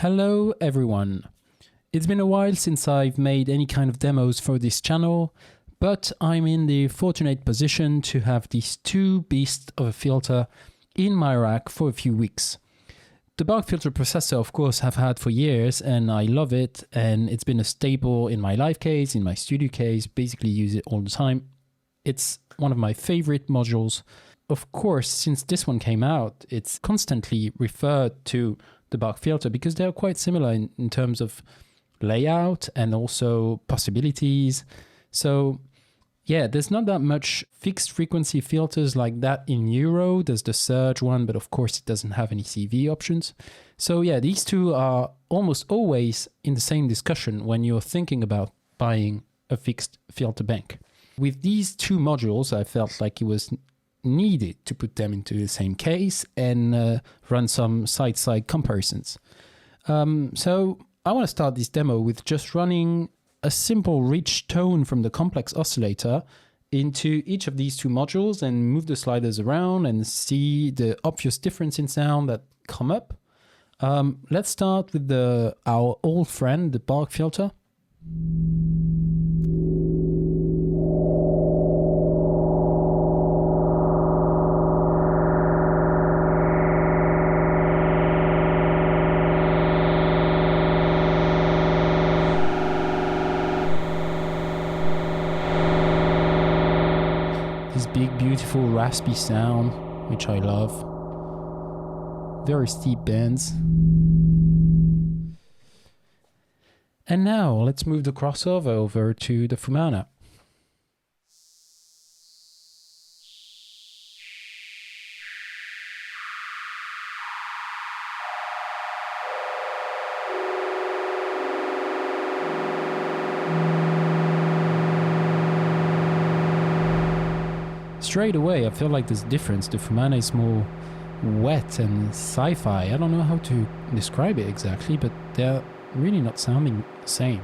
Hello everyone. It's been a while since I've made any kind of demos for this channel, but I'm in the fortunate position to have these two beasts of a filter in my rack for a few weeks. The bark filter processor, of course, I've had for years and I love it, and it's been a staple in my live case, in my studio case, basically use it all the time. It's one of my favorite modules. Of course, since this one came out, it's constantly referred to the bark filter because they're quite similar in terms of layout and also possibilities. So yeah, there's not that much fixed frequency filters like that in Euro. There's the Surge one, but of course it doesn't have any CV options. So yeah, these two are almost always in the same discussion when you're thinking about buying a fixed filter bank. With these two modules, I felt like it was needed to put them into the same case and run some side-side comparisons. So I want to start this demo with just running a simple rich tone from the complex oscillator into each of these two modules and move the sliders around and see the obvious difference in sound that come up. Let's start with our old friend, the bark filter. This big, beautiful, raspy sound, which I love. Very steep bends. And now let's move the crossover over to the Fumana. Straight away, I feel like there's a difference. The Fumana is more wet and sci-fi. I don't know how to describe it exactly, but they're really not sounding the same.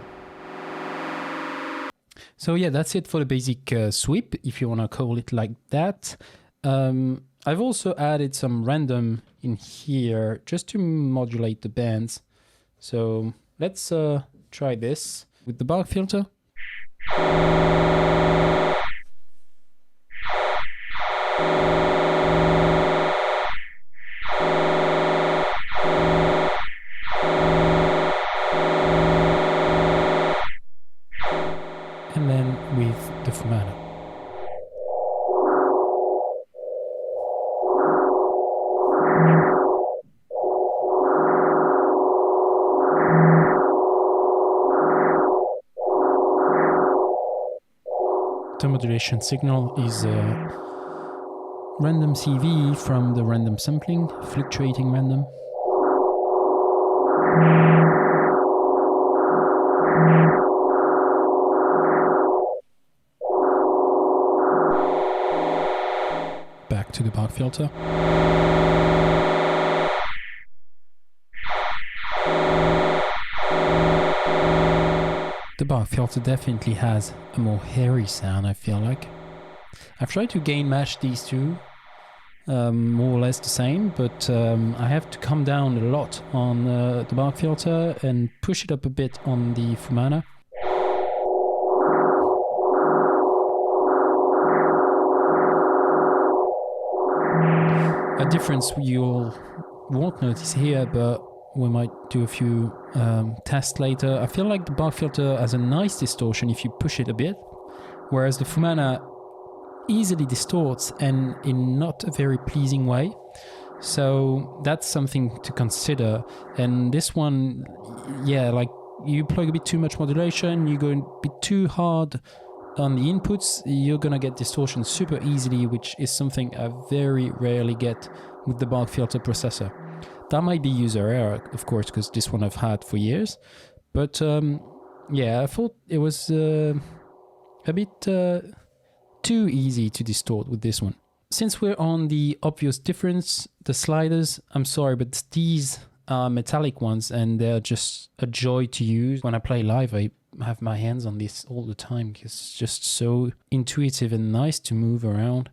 So yeah, that's it for the basic sweep, if you want to call it like that. I've also added some random in here just to modulate the bands. So let's try this with the bark filter. And then with the Fumana. The modulation signal is a random CV from the random sampling, fluctuating random. Back to the bark filter. The bark filter definitely has a more hairy sound, I feel like. I've tried to gain match these two, more or less the same, but I have to come down a lot on the bark filter and push it up a bit on the Fumana. A difference you won't notice here, but we might do a few tests later. I feel like the bark filter has a nice distortion if you push it a bit, whereas the Fumana easily distorts and in not a very pleasing way. So that's something to consider. And this one, yeah, like you plug a bit too much modulation, you go a bit too hard on the inputs, you're gonna get distortion super easily, which is something I very rarely get with the bark filter processor. That might be user error, of course, because this one I've had for years. But yeah, I thought it was a bit too easy to distort with this one. Since we're on the obvious difference, the sliders, I'm sorry, but these are metallic ones and they're just a joy to use. When I play live, I have my hands on this all the time because it's just so intuitive and nice to move around.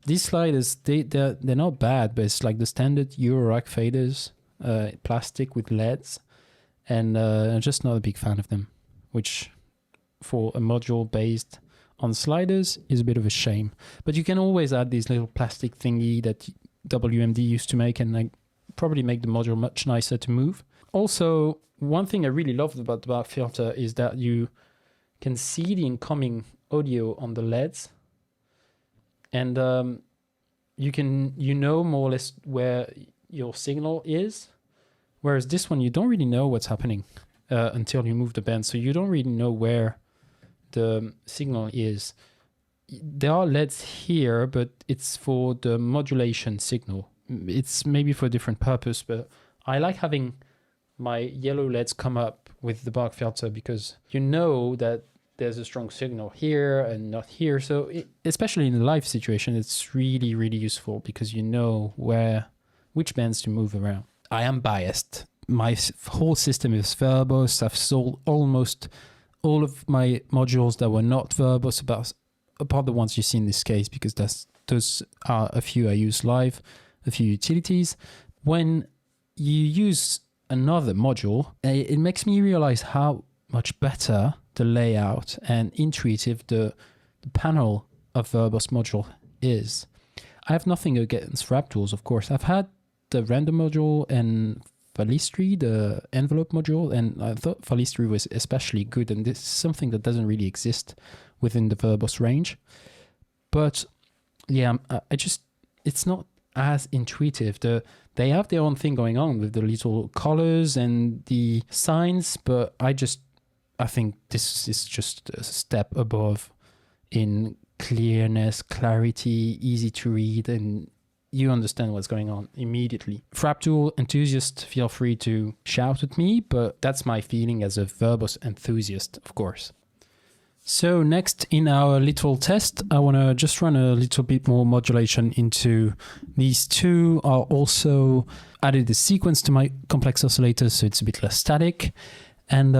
These sliders, they're not bad, but it's like the standard Euro rack faders, plastic with LEDs. and I'm just not a big fan of them, which for a module based on sliders is a bit of a shame. But you can always add this little plastic thingy that WMD used to make, and like probably make the module much nicer to move. Also, one thing I really loved about the bark filter is that you can see the incoming audio on the LEDs, and you know more or less where your signal is, whereas this one you don't really know what's happening until you move the band, so you don't really know where the signal is. There are LEDs here, but it's for the modulation signal. It's maybe for a different purpose, but I like having my yellow LEDs come up with the bark filter because you know that there's a strong signal here and not here. So especially in a live situation, it's really, really useful because you know which bands to move around. I am biased. My whole system is verbose. I've sold almost all of my modules that were not verbose, apart the ones you see in this case, because those are a few I use live, a few utilities. When you use another module, it makes me realize how much better the layout and intuitive the panel of verbose module is. I have nothing against wrap tools, of course. I've had the random module and Falistri, the envelope module, and I thought Falistri was especially good, and this is something that doesn't really exist within the verbose range. But yeah, it's not as intuitive. They have their own thing going on with the little colors and the signs, but I think this is just a step above in clearness, clarity, easy to read, and you understand what's going on immediately. Frap tool enthusiasts, feel free to shout at me, but that's my feeling as a verbose enthusiast, of course. So next in our little test, I want to just run a little bit more modulation into these two. I also added a sequence to my complex oscillator, so it's a bit less static. And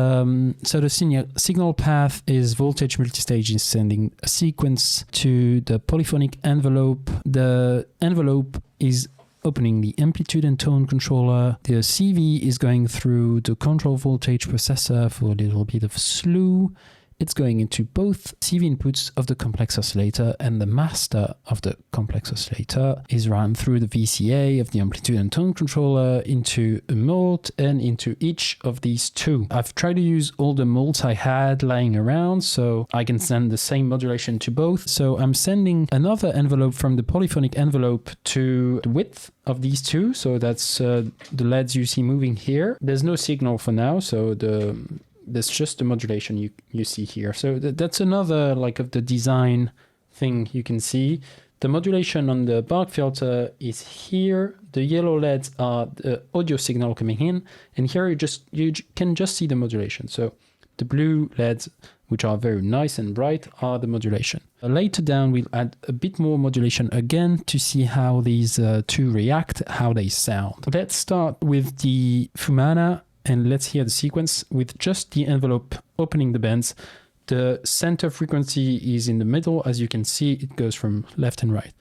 so the signal path is voltage multistage is sending a sequence to the polyphonic envelope. The envelope is opening the amplitude and tone controller. The CV is going through the control voltage processor for a little bit of slew. It's going into both CV inputs of the complex oscillator, and the master of the complex oscillator is run through the VCA of the amplitude and tone controller into a mult and into each of these two. I've tried to use all the mults I had lying around so I can send the same modulation to both. So I'm sending another envelope from the polyphonic envelope to the width of these two. So that's the LEDs you see moving here. There's no signal for now, so there's just the modulation you see here. So that's another like of the design thing you can see. The modulation on the bark filter is here. The yellow LEDs are the audio signal coming in, and here you can just see the modulation. So the blue LEDs, which are very nice and bright, are the modulation. Later down, we'll add a bit more modulation again to see how these two react, how they sound. Let's start with the Fumana, and let's hear the sequence with just the envelope opening the bands. The center frequency is in the middle. As you can see, it goes from left and right.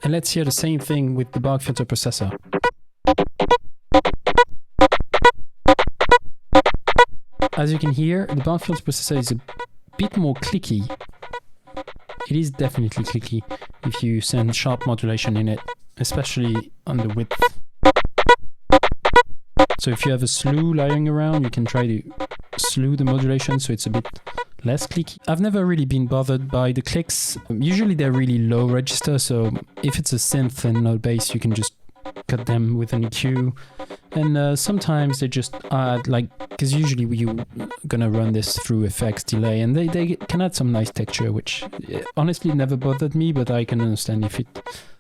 And let's hear the same thing with the bark filter processor. As you can hear, the bark filter processor is a bit more clicky. It is definitely clicky if you send sharp modulation in it, especially on the width. So if you have a slew lying around, you can try to slew the modulation so it's a bit less clicky. I've never really been bothered by the clicks. Usually they're really low register, so if it's a synth and not bass, you can just cut them with an EQ. And sometimes they just add, like, because usually you're gonna run this through effects delay, and they can add some nice texture, which honestly never bothered me, but I can understand if it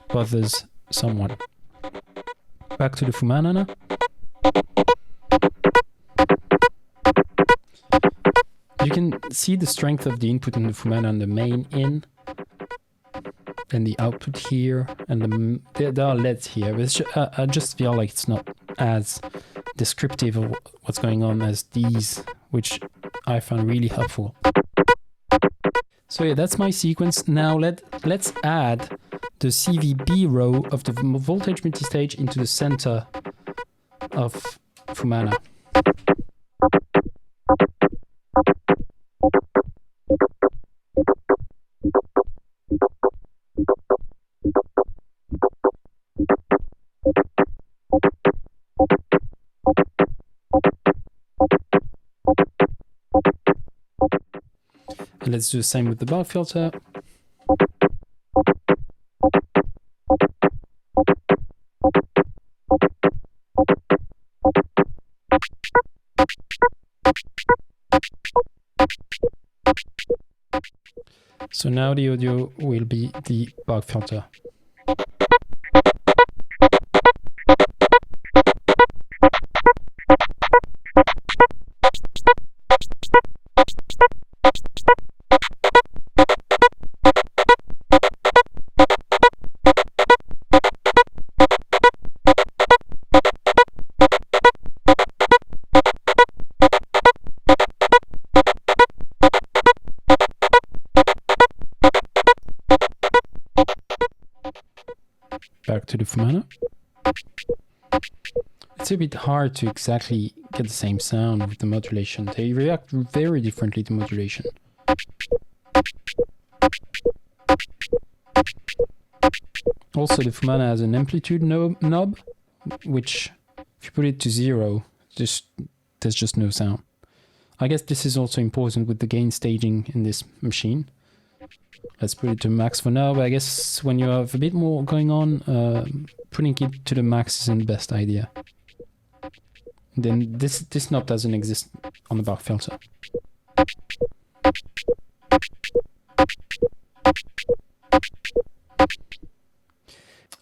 bothers someone. Back to the Fumana now. You can see the strength of the input in the Fumana on the main in. and the output here, and there are LEDs here, but I just feel like it's not as descriptive of what's going on as these, which I found really helpful. So yeah, that's my sequence. Now let's add the CVB row of the voltage multistage into the center of Fumana. And let's do the same with the bark filter. So now the audio will be the bark filter. Back to the Fumana. It's a bit hard to exactly get the same sound with the modulation. They react very differently to modulation. Also, the Fumana has an amplitude knob, which if you put it to 0, there's just no sound. I guess this is also important with the gain staging in this machine. Let's put it to max for now, but I guess when you have a bit more going on, putting it to the max isn't the best idea. Then this knob doesn't exist on the bark filter.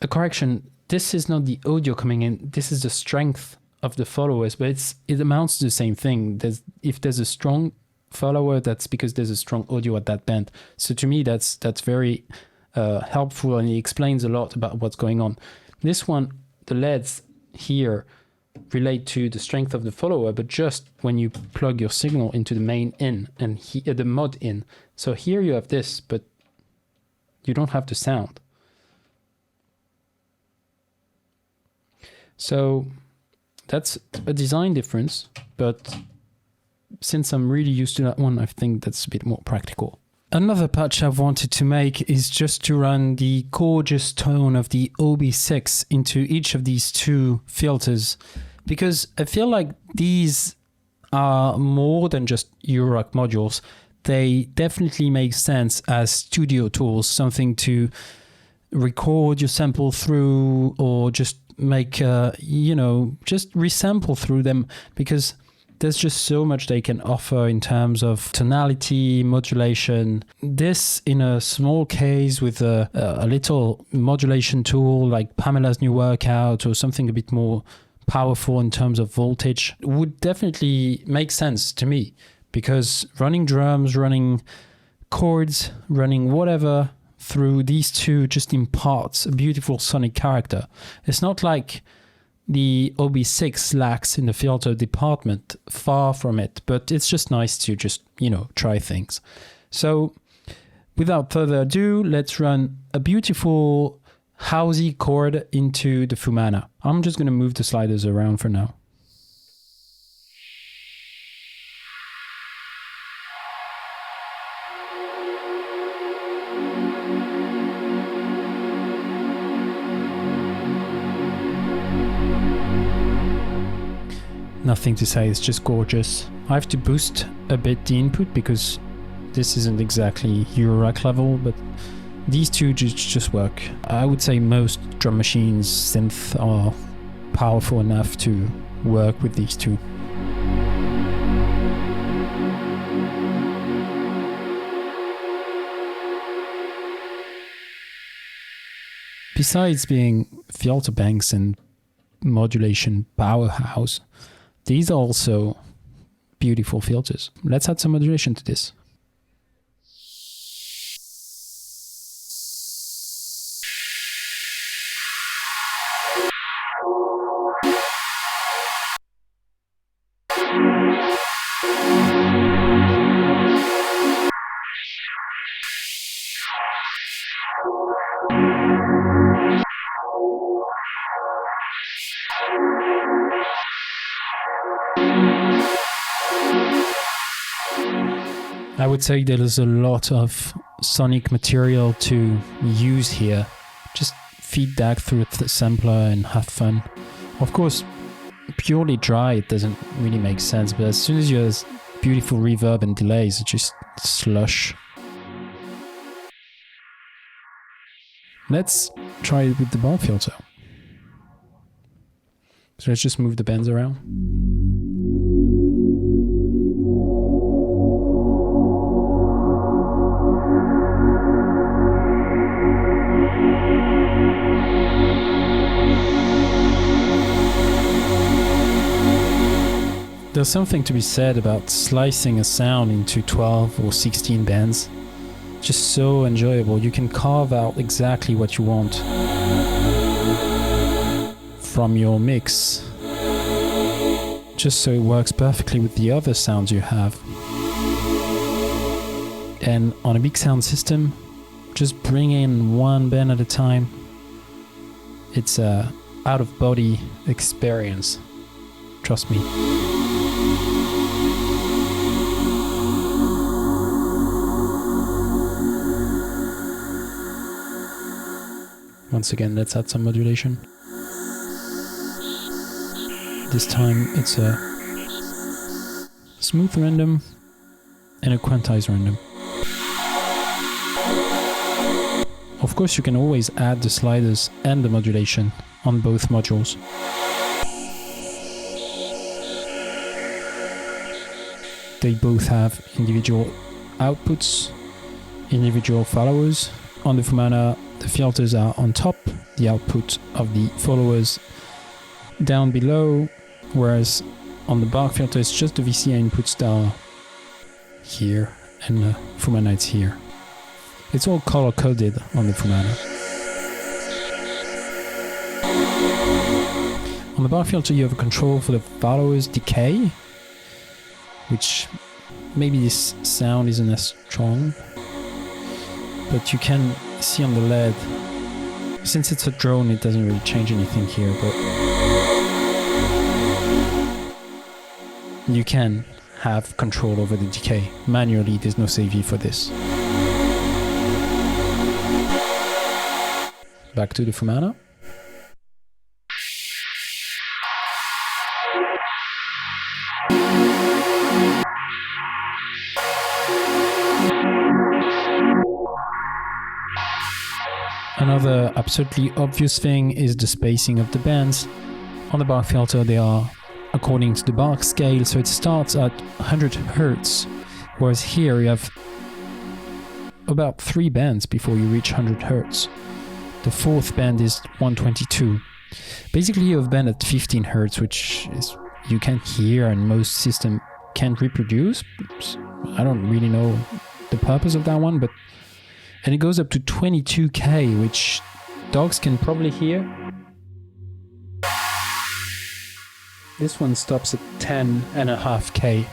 A correction, this is not the audio coming in, this is the strength of the followers, but it amounts to the same thing. If there's a strong follower, that's because there's a strong audio at that band. So to me, that's very helpful, and it explains a lot about what's going on. This one, the LEDs here relate to the strength of the follower, but just when you plug your signal into the main in and the mod in. So here you have this, but you don't have the sound. So that's a design difference, but since I'm really used to that one, I think that's a bit more practical. Another patch I've wanted to make is just to run the gorgeous tone of the OB6 into each of these two filters, because I feel like these are more than just Eurorack modules. They definitely make sense as studio tools, something to record your sample through, or just make, just resample through them, because there's just so much they can offer in terms of tonality, modulation. This in a small case with a little modulation tool like Pamela's new workout or something a bit more powerful in terms of voltage would definitely make sense to me, because running drums, running chords, running whatever through these two just imparts a beautiful sonic character. It's not like the OB6 lacks in the filter department, far from it, but it's just nice to just, try things. So without further ado, let's run a beautiful housey chord into the Fumana. I'm just going to move the sliders around for now. Nothing to say, it's just gorgeous. I have to boost a bit the input because this isn't exactly Eurorack level, but these two just work. I would say most drum machines, synth, are powerful enough to work with these two. Besides being filter banks and modulation powerhouse, these are also beautiful filters. Let's add some modulation to this. I would say there is a lot of sonic material to use here. Just feed that through the sampler and have fun. Of course, purely dry, it doesn't really make sense, but as soon as you have beautiful reverb and delays, it's just slush. Let's try it with the bar filter. So let's just move the bends around. There's something to be said about slicing a sound into 12 or 16 bands. Just so enjoyable. You can carve out exactly what you want from your mix, just so it works perfectly with the other sounds you have. And on a big sound system, just bring in one band at a time. It's a out-of-body experience. Trust me. Once again, let's add some modulation. This time it's a smooth random and a quantized random. Of course, you can always add the sliders and the modulation on both modules. They both have individual outputs, individual followers. On the Fumana, the filters are on top, the output of the followers down below, whereas on the Bark filter it's just the VCA inputs down here and the Fumana it's here. It's all color coded on the Fumana. On the Bark filter you have a control for the followers decay, which maybe this sound isn't as strong, but you can see on the LED, since it's a drone it doesn't really change anything here, but you can have control over the decay. Manually, there's no save for this. Back to the Fumana. Another absolutely obvious thing is the spacing of the bands. On the Bark filter they are according to the Bark scale, so it starts at 100 Hz, whereas here you have about 3 bands before you reach 100 Hz. The 4th band is 122. Basically you have a band at 15 Hz, which is you can't hear and most systems can't reproduce. I don't really know the purpose of that one, but and it goes up to 22K, which dogs can probably hear. This one stops at 10.5K.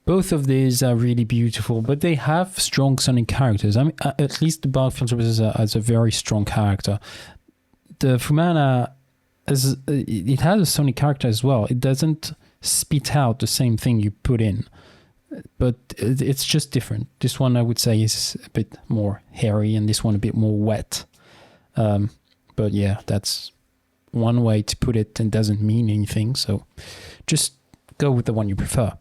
Both of these are really beautiful, but they have strong sonic characters. I mean, at least the Bark filter has a very strong character. The Fumana, it has a sonic character as well. It doesn't spit out the same thing you put in, but it's just different. This one I would say is a bit more hairy, and this one a bit more wet. But but yeah, that's one way to put it and doesn't mean anything. So just go with the one you prefer.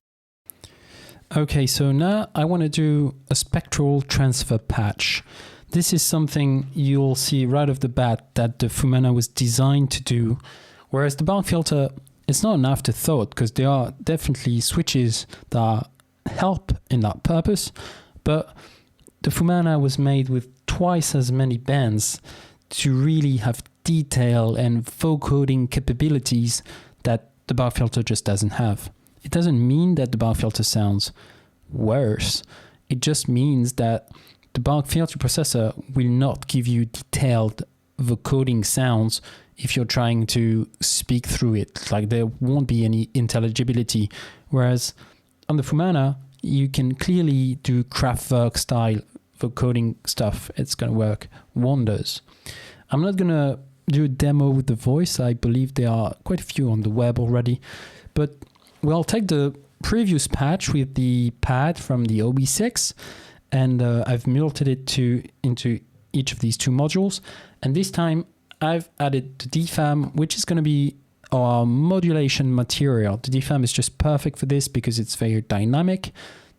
Okay, so now I want to do a spectral transfer patch. This is something you'll see right off the bat that the Fumana was designed to do, whereas the bark filter, it's not an afterthought, because there are definitely switches that help in that purpose, but the Fumana was made with twice as many bands to really have detail and vocoding capabilities that the bark filter just doesn't have. It doesn't mean that the bark filter sounds worse. It just means that the bark filter processor will not give you detailed vocoding sounds if you're trying to speak through it. Like, there won't be any intelligibility. Whereas on the Fumana, you can clearly do Kraftwerk style vocoding stuff. It's going to work wonders. I'm not going to do a demo with the voice. I believe there are quite a few on the web already, but we'll take the previous patch with the pad from the OB6, and I've melted it into each of these two modules. And this time I've added the DFAM, which is going to be our modulation material. The DFAM is just perfect for this because it's very dynamic.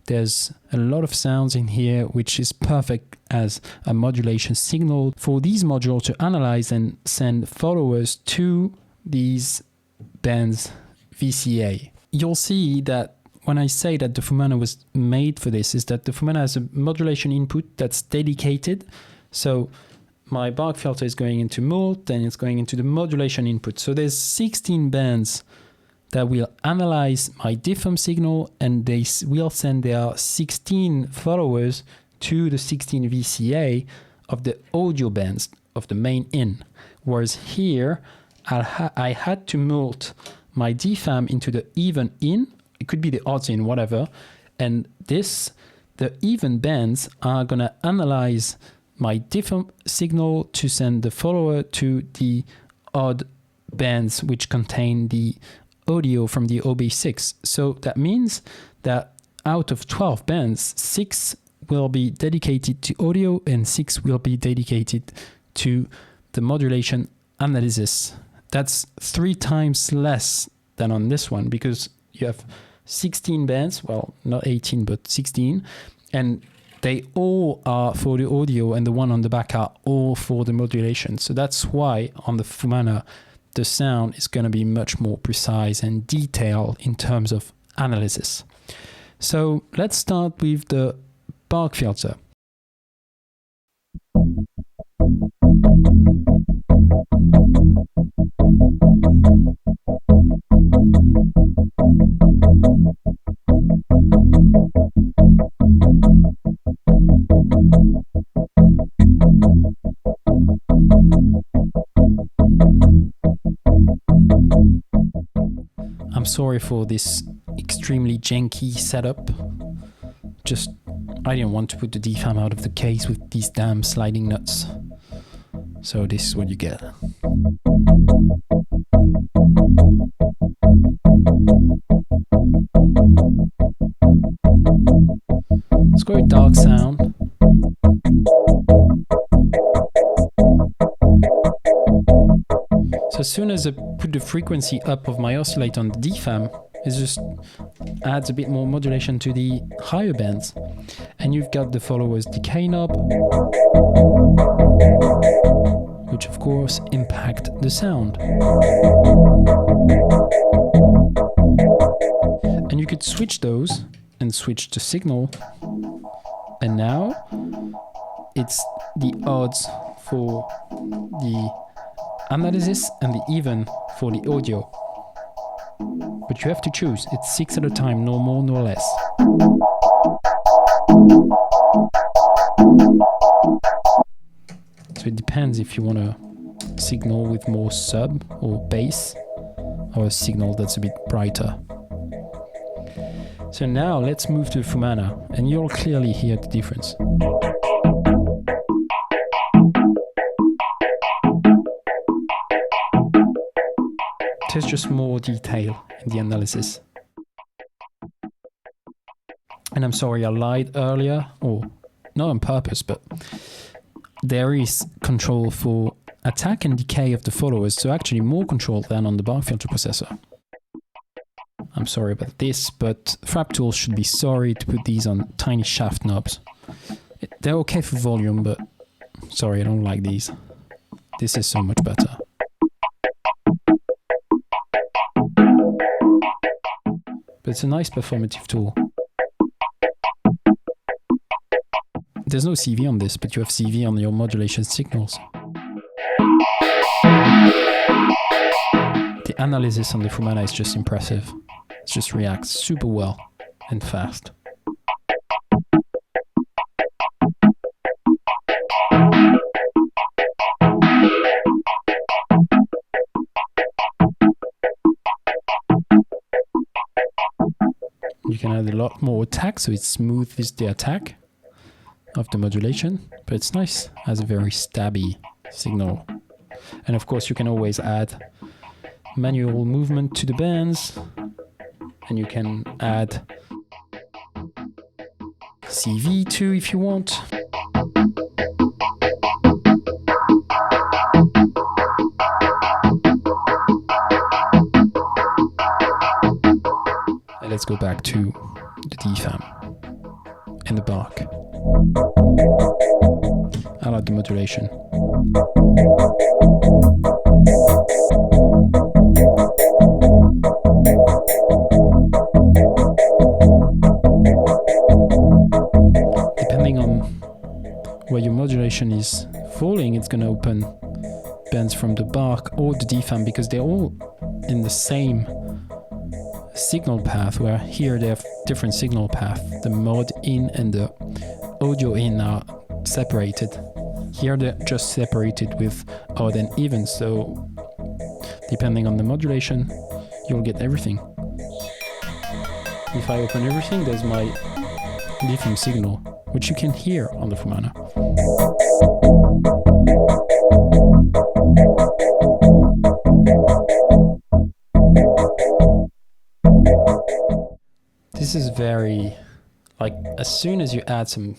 There's a lot of sounds in here, which is perfect as a modulation signal for these modules to analyze and send followers to these bands VCA. You'll see that when I say that the Fumana was made for this, is that the Fumana has a modulation input that's dedicated. So my bark filter is going into mult, then it's going into the modulation input. So there's 16 bands that will analyze my DFAM signal, and they will send their 16 followers to the 16 VCA of the audio bands of the main in. Whereas here, I had to mult my DFAM into the even in. It could be the odds in, whatever. And the even bands are going to analyze my DFAM signal to send the follower to the odd bands, which contain the audio from the OB6. So that means that out of 12 bands, 6 will be dedicated to audio and 6 will be dedicated to the modulation analysis. That's 3 times less than on this one, because you have 16 bands, well, not 18, but 16, and they all are for the audio, and the one on the back are all for the modulation. So that's why on the Fumana, the sound is going to be much more precise and detailed in terms of analysis. So let's start with the bark filter. I'm sorry for this extremely janky setup. Just, I didn't want to put the DFAM out of the case with these damn sliding nuts. So this is what you get. It's quite a dark sound. So as soon as I put the frequency up of my oscillator on the DFAM, it just adds a bit more modulation to the higher bands. And you've got the follower's decay knob, which of course impact the sound. And you could switch those and switch the signal. And now it's the odds for the analysis and the even for the audio. But you have to choose. It's 6 at a time, no more, no less. So it depends if you want a signal with more sub or bass, or a signal that's a bit brighter. So now let's move to Fumana, and you'll clearly hear the difference. There's just more detail in the analysis. And I'm sorry, I lied earlier, or not on purpose, but there is control for attack and decay of the followers, so actually more control than on the bark filter processor. I'm sorry about this, but Frap Tools should be sorry to put these on tiny shaft knobs. They're okay for volume, but sorry, I don't like these. This is so much better. But it's a nice performative tool. There's no CV on this, but you have CV on your modulation signals. The analysis on the Fumana is just impressive. It just reacts super well and fast. You can add a lot more attack, so it smooths the attack of the modulation, but it's nice as a very stabby signal. And of course you can always add manual movement to the bands, and you can add CV too if you want. And let's go back to the DFAM and the bark. I like the modulation. Depending on where your modulation is falling, it's going to open bands from the bark or the DFAM, because they're all in the same signal path, where here they have different signal path. The mod in and the audio in are separated. Here they're just separated with odd and even, so depending on the modulation, you'll get everything. If I open everything, there's my DFAM signal, which you can hear on the Fumana. This is very, like, as soon as you add some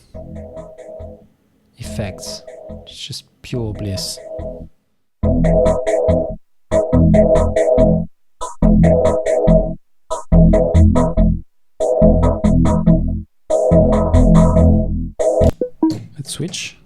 effects, it's just pure bliss. Let's switch.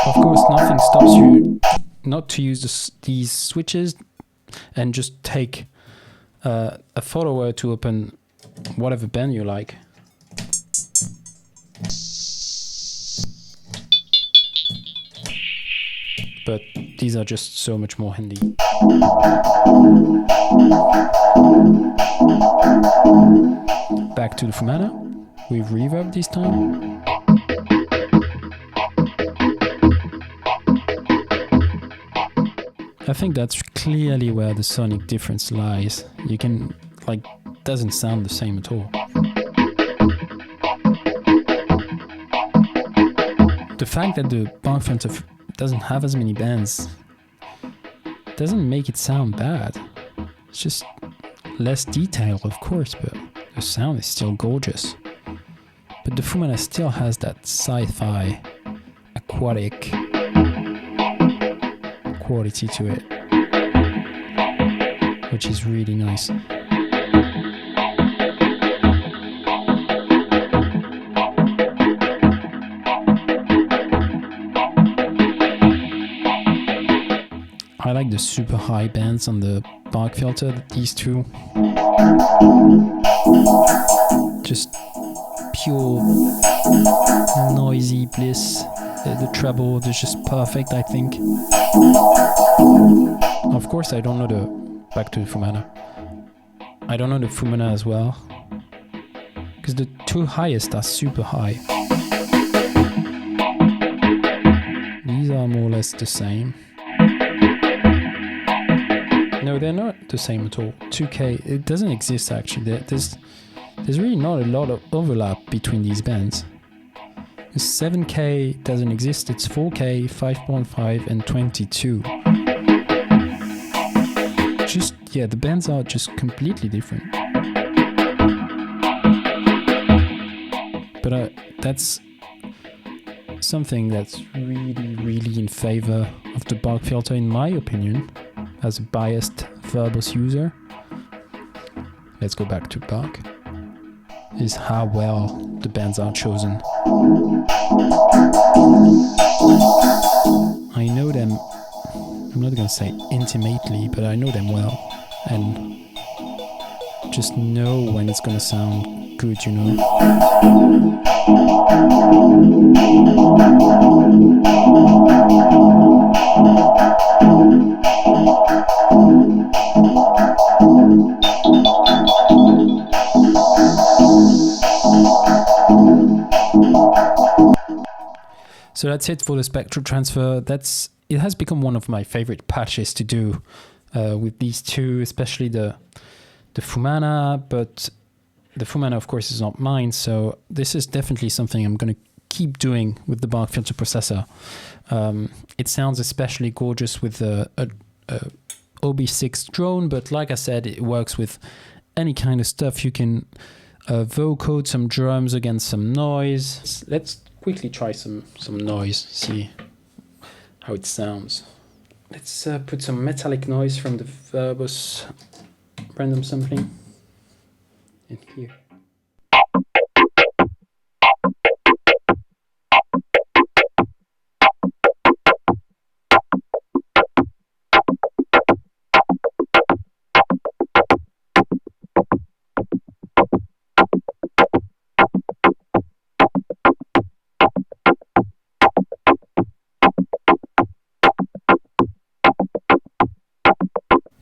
Of course, nothing stops you not to use these switches and just take a follower to open whatever band you like. But these are just so much more handy. Back to the Fumana with reverb this time. I think that's clearly where the sonic difference lies. You can, like, doesn't sound the same at all. The fact that the bark filter doesn't have as many bands doesn't make it sound bad. It's just less detail, of course, but the sound is still gorgeous. But the Fumana still has that sci-fi, aquatic quality to it, which is really nice. I like the super high bands on the bark filter, these two. Just pure noisy bliss. The treble is just perfect, I think. Of course, I don't know back to the Fumana. I don't know the Fumana as well, because the two highest are super high. These are more or less the same. No, they're not the same at all. 2K, it doesn't exist actually. There's really not a lot of overlap between these bands. 7K doesn't exist, it's 4K, 5.5 and 22. just, yeah, the bends are just completely different. But that's something that's really in favor of the Bark filter, in my opinion, as a biased verbose user. Let's go back to Bark. Is how well the bends are chosen. I know them, I'm not gonna say intimately, but I know them well, and just know when it's gonna sound good, you know. So that's it for the Spectral Transfer. It has become one of my favorite patches to do with these two, especially the Fumana, but the Fumana, of course, is not mine, so this is definitely something I'm going to keep doing with the Bark filter processor. It sounds especially gorgeous with a OB6 drone, but like I said, it works with any kind of stuff. You can vocode some drums against some noise. Let's quickly try some noise, see how it sounds. Let's put some metallic noise from the verbose random sampling in here.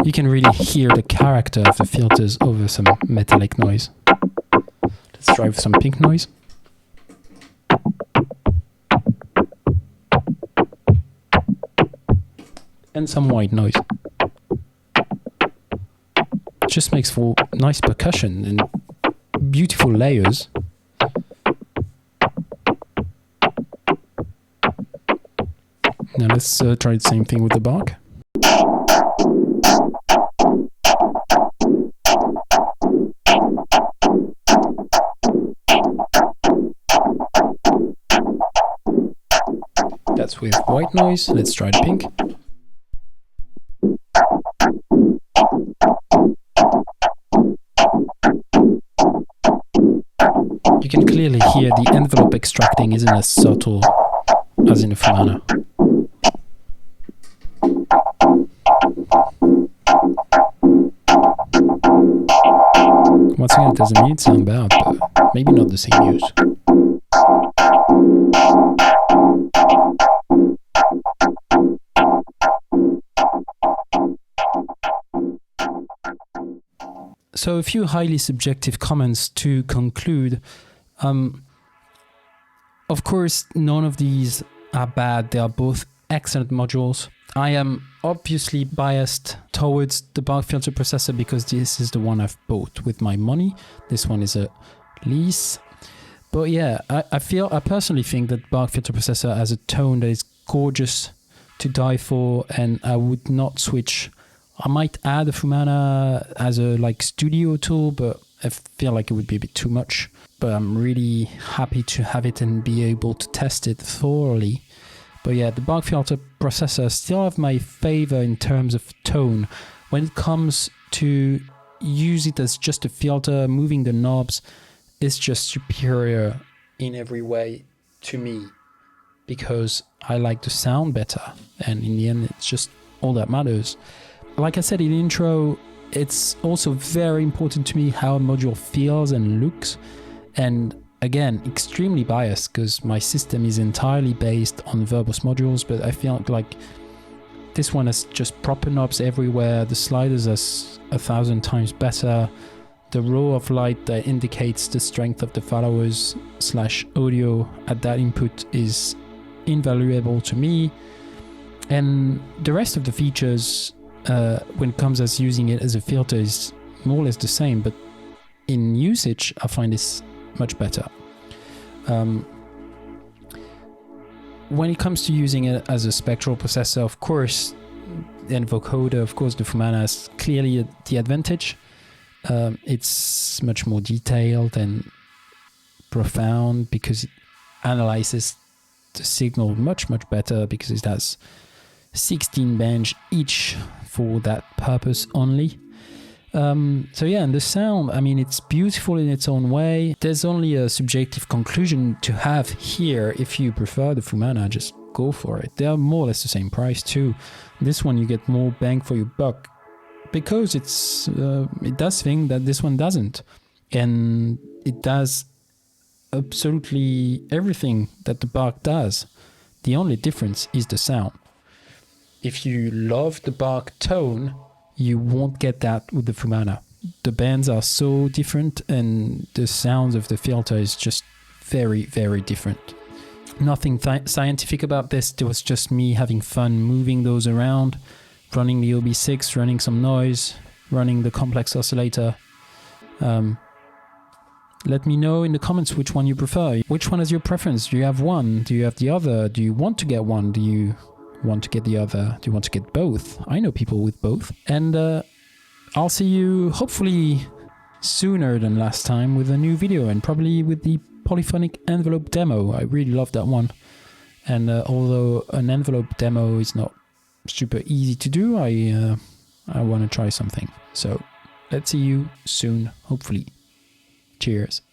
You can really hear the character of the filters over some metallic noise. Let's try with some pink noise. And some white noise. Just makes for nice percussion and beautiful layers. Now let's try the same thing with the Bark. That's with white noise. Let's try the pink. You can clearly hear the envelope extracting isn't as subtle as in the Fumana. Once again, it doesn't mean it sound bad, but maybe not the same use. So a few highly subjective comments to conclude. Of course, none of these are bad. They are both excellent modules. I am obviously biased towards the Bark filter processor because this is the one I've bought with my money. This one is a lease. But yeah, I personally think that Bark filter processor has a tone that is gorgeous to die for, and I would not switch. I might add a Fumana as a studio tool, but I feel like it would be a bit too much. But I'm really happy to have it and be able to test it thoroughly. But yeah, the Bark filter processor still have my favor in terms of tone. When it comes to use it as just a filter, moving the knobs, it's just superior in every way to me, because I like the sound better, and in the end it's just all that matters. Like I said in the intro, it's also very important to me how a module feels and looks, and again, extremely biased because my system is entirely based on verbose modules, but I feel like this one has just proper knobs everywhere, the sliders are 1,000 times better, the row of light that indicates the strength of the followers / audio at that input is invaluable to me, and the rest of the features when it comes as using it as a filter is more or less the same, but in usage I find this much better. When it comes to using it as a spectral processor, of course and vocoder, of course, the Fumana is clearly the advantage. It's much more detailed and profound because it analyzes the signal much better, because it has 16 bands each for that purpose only. So yeah, and the sound, I mean, it's beautiful in its own way. There's only a subjective conclusion to have here. If you prefer the Fumana, just go for it. They are more or less the same price too. This one you get more bang for your buck because it does things that this one doesn't, and it does absolutely everything that the Bach does. The only difference is the sound. If you love the Bach tone, you won't get that with the Fumana. The bands are so different, and the sounds of the filter is just very different. Nothing scientific about this. It was just me having fun moving those around, running the OB6, running some noise, running the complex oscillator. Let me know in the comments which one you prefer. Which one is your preference? Do you have one? Do you have the other? Do you want to get one? Do you want to get the other? Do you want to get both? I know people with both. And I'll see you hopefully sooner than last time with a new video, and probably with the polyphonic envelope demo. I really love that one. And although an envelope demo is not super easy to do, I want to try something. So let's see you soon, hopefully. Cheers.